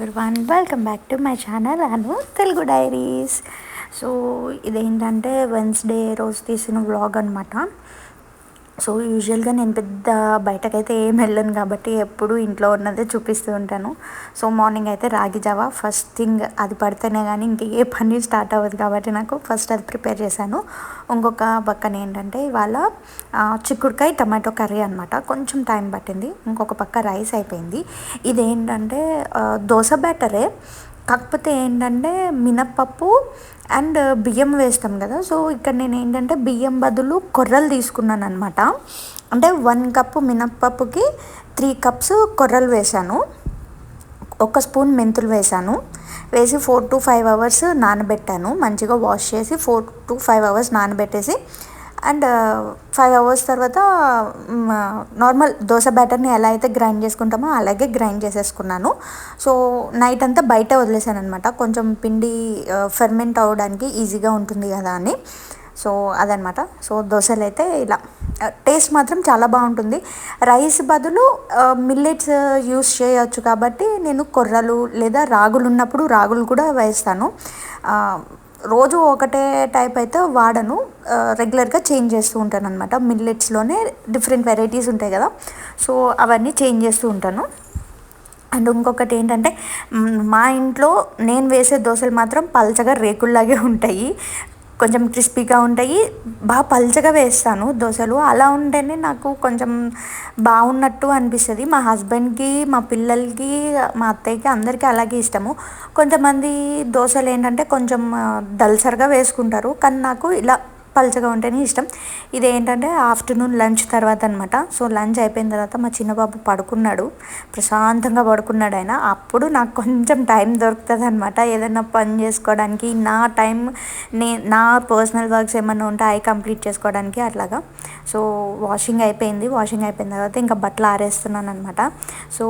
Everyone, welcome back to my channel Anu Telugu diaries. So ఇదేంటంటే Wednesday రోజు తీసిన vlog అనమాట. సో యూజువల్గా నేను పెద్ద బయటకైతే ఏం వెళ్ళను కాబట్టి ఎప్పుడు ఇంట్లో ఉన్నదే చూపిస్తూ ఉంటాను. సో మార్నింగ్ అయితే రాగి జావా ఫస్ట్ థింగ్, అది పడితేనే కానీ ఇంక ఏ పని స్టార్ట్ అవ్వదు కాబట్టి నాకు ఫస్ట్ అది ప్రిపేర్ చేశాను. ఇంకొక పక్కన ఏంటంటే ఇవాళ చిక్కుడుకాయ టమాటో కర్రీ అనమాట. కొంచెం టైం పట్టింది. ఇంకొక పక్క రైస్ అయిపోయింది. ఇదేంటంటే దోశ బ్యాటరే, కాకపోతే ఏంటంటే మినప్పప్పు అండ్ బియ్యం వేస్తాం కదా. సో ఇక్కడ నేను ఏంటంటే బియ్యం బదులు కొర్రలు తీసుకున్నాను అనమాట. అంటే 1 కప్పు మినప్పప్పుకి 3 కప్స్ కొర్రలు వేసాను. 1 స్పూన్ మెంతులు వేసాను. వేసి 4 to 5 అవర్స్ నానబెట్టాను. మంచిగా వాష్ చేసి 4 to 5 అవర్స్ నానబెట్టేసి అండ్ 5 అవర్స్ తర్వాత నార్మల్ దోశ బ్యాటర్ని ఎలా అయితే గ్రైండ్ చేసుకుంటామో అలాగే గ్రైండ్ చేసేసుకున్నాను. సో నైట్ అంతా బయట వదిలేసాను అనమాట, కొంచెం పిండి ఫెర్మెంట్ అవ్వడానికి ఈజీగా ఉంటుంది కదా అని. సో అదనమాట. సో దోశలు అయితే ఇలా టేస్ట్ మాత్రం చాలా బాగుంటుంది. రైస్ బదులు మిల్లెట్స్ యూస్ చేయొచ్చు కాబట్టి నేను కొర్రలు లేదా రాగులు ఉన్నప్పుడు రాగులు కూడా వేస్తాను. రోజు ఒకటే టైప్ అయితే వాడను, రెగ్యులర్గా చేంజ్ చేస్తూ ఉంటాను అనమాట. మిల్లెట్స్లోనే డిఫరెంట్ వెరైటీస్ ఉంటాయి కదా, సో అవన్నీ చేంజ్ చేస్తూ ఉంటాను. అండ్ ఇంకొకటి ఏంటంటే మా ఇంట్లో నేను వేసే దోశలు మాత్రం పల్చగా రేకుల్లాగే ఉంటాయి, కొంచెం క్రిస్పీగా ఉంటాయి. బాగా పల్చగా వేస్తాను దోశలు. అలా ఉంటేనే నాకు కొంచెం బాగున్నట్టు అనిపిస్తుంది. మా హస్బెండ్కి, మా పిల్లలకి, మా అత్తయ్యకి అందరికీ అలాగే ఇష్టము. కొంతమంది దోశలు ఏంటంటే కొంచెం దల్సర్గా వేసుకుంటారు, కానీ నాకు ఇలా పల్చగా ఉంటేనే ఇష్టం. ఇదేంటంటే ఆఫ్టర్నూన్ లంచ్ తర్వాత అనమాట. సో లంచ్ అయిపోయిన తర్వాత మా చిన్నబాబు పడుకున్నాడు, ప్రశాంతంగా పడుకున్నాడు ఆయన. అప్పుడు నాకు కొంచెం టైం దొరుకుతుంది అనమాట ఏదైనా పని చేసుకోవడానికి, నా టైం నా పర్సనల్ వర్క్స్ ఏమైనా ఉంటే అవి కంప్లీట్ చేసుకోవడానికి అట్లాగా. సో వాషింగ్ అయిపోయింది. వాషింగ్ అయిపోయిన తర్వాత ఇంకా బట్టలు ఆరేస్తున్నాను అనమాట. సో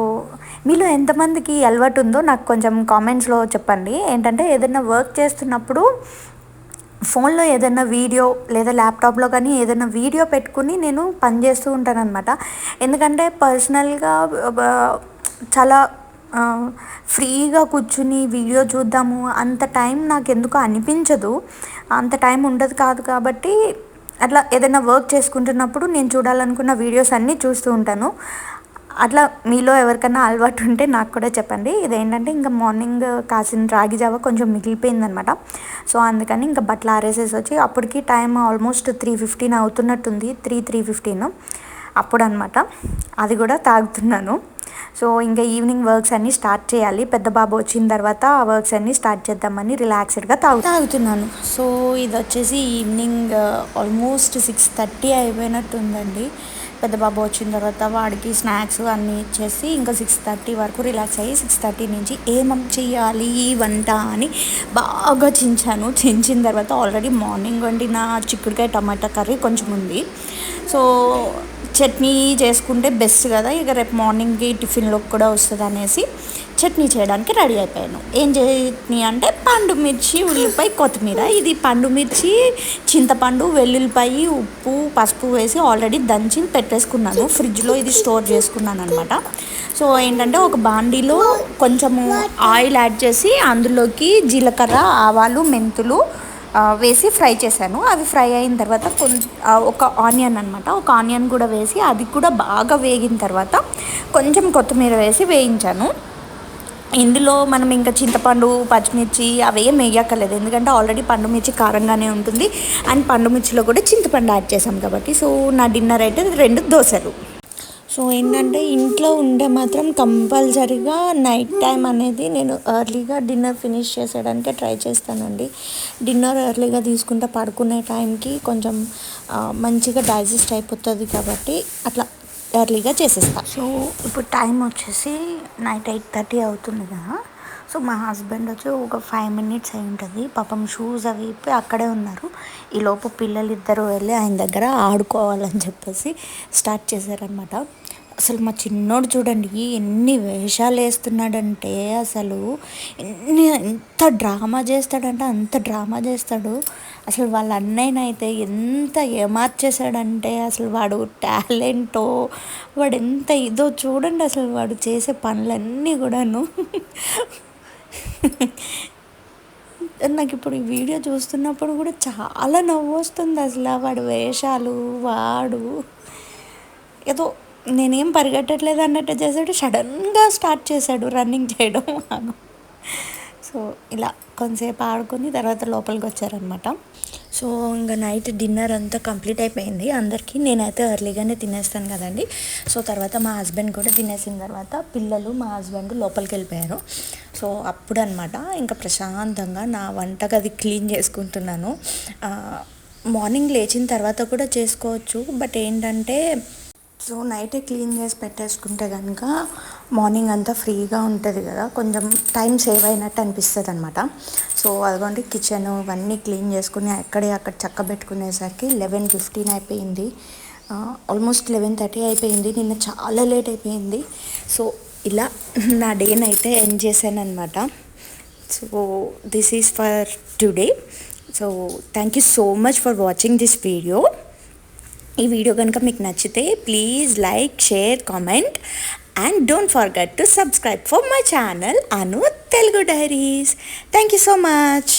మీలో ఎంతమందికి అలవాటు ఉందో నాకు కొంచెం కామెంట్స్లో చెప్పండి. ఏంటంటే ఏదైనా వర్క్ చేస్తున్నప్పుడు ఫోన్లో ఏదైనా వీడియో లేదా ల్యాప్టాప్లో కానీ ఏదైనా వీడియో పెట్టుకుని నేను పని చేస్తూ ఉంటాను అనమాట. ఎందుకంటే పర్సనల్గా చాలా ఫ్రీగా కూర్చుని వీడియో చూద్దాము అంత టైం నాకు ఎందుకో అనిపించదు, అంత టైం ఉండదు కాదు. కాబట్టి అట్లా ఏదైనా వర్క్ చేసుకుంటున్నప్పుడు నేను చూడాలనుకున్న వీడియోస్ అన్నీ చూస్తూ ఉంటాను. అట్లా మీలో ఎవరికైనా అలవాటు ఉంటే నాకు కూడా చెప్పండి. ఇదేంటంటే ఇంకా మార్నింగ్ కాసిన రాగి జావ కొంచెం మిగిలిపోయిందనమాట. సో అందుకని ఇంకా బట్టలు ఆరేసేసి వచ్చి అప్పటికి టైం ఆల్మోస్ట్ 3:15 అవుతున్నట్టుంది, 3:15 అప్పుడు అనమాట. అది కూడా తాగుతున్నాను. సో ఇంకా ఈవినింగ్ వర్క్స్ అన్నీ స్టార్ట్ చేయాలి. పెద్ద బాబు వచ్చిన తర్వాత ఆ వర్క్స్ అన్నీ స్టార్ట్ చేద్దామని రిలాక్స్డ్గా తాగుతున్నాను. సో ఇది వచ్చేసి ఈవినింగ్ ఆల్మోస్ట్ 6:30 అయిపోయినట్టుందండి. పెద్ద బాబు వచ్చిన తర్వాత వాడికి స్నాక్స్ అన్నీ ఇచ్చేసి ఇంకా 6:30 వరకు రిలాక్స్ అయ్యి 6:30 నుంచి ఏమేం చేయాలి వంట అని బాగా చించిన తర్వాత ఆల్రెడీ మార్నింగ్ వండిన చిక్కుడుకాయ టమాటా కర్రీ కొంచెం ఉంది. సో చట్నీ చేసుకుంటే బెస్ట్ కదా, ఇక రేపు మార్నింగ్కి టిఫిన్లోకి కూడా వస్తుంది అనేసి చట్నీ చేయడానికి రెడీ అయిపోయాను. ఏం చట్నీ అంటే పండు మిర్చి, ఉల్లిపాయ, కొత్తిమీర. ఇది పండు మిర్చి, చింతపండు, వెల్లుల్లిపాయ, ఉప్పు, పసుపు వేసి ఆల్రెడీ దంచి పెట్టేసుకున్నాను ఫ్రిడ్జ్లో. ఇది స్టోర్ చేసుకున్నాను అనమాట. సో ఏంటంటే ఒక బాండీలో కొంచెము ఆయిల్ యాడ్ చేసి అందులోకి జీలకర్ర, ఆవాలు, మెంతులు వేసి ఫ్రై చేశాను. అవి ఫ్రై అయిన తర్వాత ఒక ఆనియన్ అనమాట, ఒక ఆనియన్ కూడా వేసి అది కూడా బాగా వేగిన తర్వాత కొంచెం కొత్తిమీర వేసి వేయించాను. ఇందులో మనం ఇంకా చింతపండు, పచ్చిమిర్చి అవేం వేయక్కర్లేదు, ఎందుకంటే ఆల్రెడీ పండు మిర్చి కారంగానే ఉంటుంది అండ్ పండు మిర్చిలో కూడా చింతపండు యాడ్ చేసాం కాబట్టి. సో నా డిన్నర్ అయితే 2 దోశలు. సో ఏంటంటే ఇంట్లో ఉంటే మాత్రం కంపల్సరీగా నైట్ టైం అనేది నేను ఎర్లీగా డిన్నర్ ఫినిష్ చేసేయడానికి ట్రై చేస్తానండి. డిన్నర్ ఎర్లీగా తీసుకుంటే పడుకునే టైంకి కొంచెం మంచిగా డైజెస్ట్ అయిపోతుంది కాబట్టి అట్లా ఎర్లీగా చేసేస్తాను. సో ఇప్పుడు టైం వచ్చేసి నైట్ 8:30 అవుతుంది కదా. సో మా హస్బెండ్ వచ్చి ఒక 5 minutes అయి ఉంటుంది. పాపం షూస్ అవి ఇప్పి అక్కడే ఉన్నారు. ఈలోపు పిల్లలు ఇద్దరు వెళ్ళి ఆయన దగ్గర ఆడుకోవాలని చెప్పేసి స్టార్ట్ చేశారనమాట. అసలు మా చిన్నోడు చూడండి ఎన్ని వేషాలు వేస్తున్నాడంటే అసలు ఎంత డ్రామా చేస్తాడంటే అంత డ్రామా చేస్తాడు. అసలు వాళ్ళ అన్నయ్యనైతే ఎంత ఏమార్చేశాడంటే అసలు వాడు టాలెంటో వాడు ఎంత ఇదో చూడండి అసలు వాడు చేసే పనులన్నీ కూడాను. నాకు ఇప్పుడు ఈ వీడియో చూస్తున్నప్పుడు కూడా చాలా నవ్వు వస్తుంది అసలు వాడు వేషాలు. వాడు ఏదో నేనేం పరిగెట్టట్లేదు అన్నట్టు చేశాడు, సడన్గా స్టార్ట్ చేశాడు రన్నింగ్ చేయడం. సో ఇలా కొంతసేపు ఆడుకుని తర్వాత లోపలికి వచ్చారనమాట. సో ఇంకా నైట్ డిన్నర్ అంతా కంప్లీట్ అయిపోయింది అందరికీ. నేనైతే ఎర్లీగానే తినేస్తాను కదండి. సో తర్వాత మా హస్బెండ్ కూడా తినేసిన తర్వాత పిల్లలు మా హస్బెండ్ లోపలికి వెళ్ళిపోయారు. సో అప్పుడు అనమాట ఇంకా ప్రశాంతంగా నా వంటగది క్లీన్ చేసుకుంటున్నాను. మార్నింగ్ లేచిన తర్వాత కూడా చేసుకోవచ్చు, బట్ ఏంటంటే సో నైటే క్లీన్ చేసి పెట్టేసుకుంటే కనుక మార్నింగ్ అంతా ఫ్రీగా ఉంటుంది కదా, కొంచెం టైం సేవ్ అయినట్టు అనిపిస్తుంది అనమాట. సో అదిగోండి కిచెన్ ఇవన్నీ క్లీన్ చేసుకుని అక్కడ చక్కబెట్టుకునేసరికి 11:15 అయిపోయింది. ఆల్మోస్ట్ 11:30 అయిపోయింది. నిన్న చాలా లేట్ అయిపోయింది. సో ఇలా నా డేనైతే ఎండ్ చేశాను అనమాట. So this is for today. So thank you so much for watching this video. ఈ వీడియో కనుక మీకు నచ్చితే please like, share, comment and don't forget to subscribe for my channel Anu Telugu diaries. Thank you so much.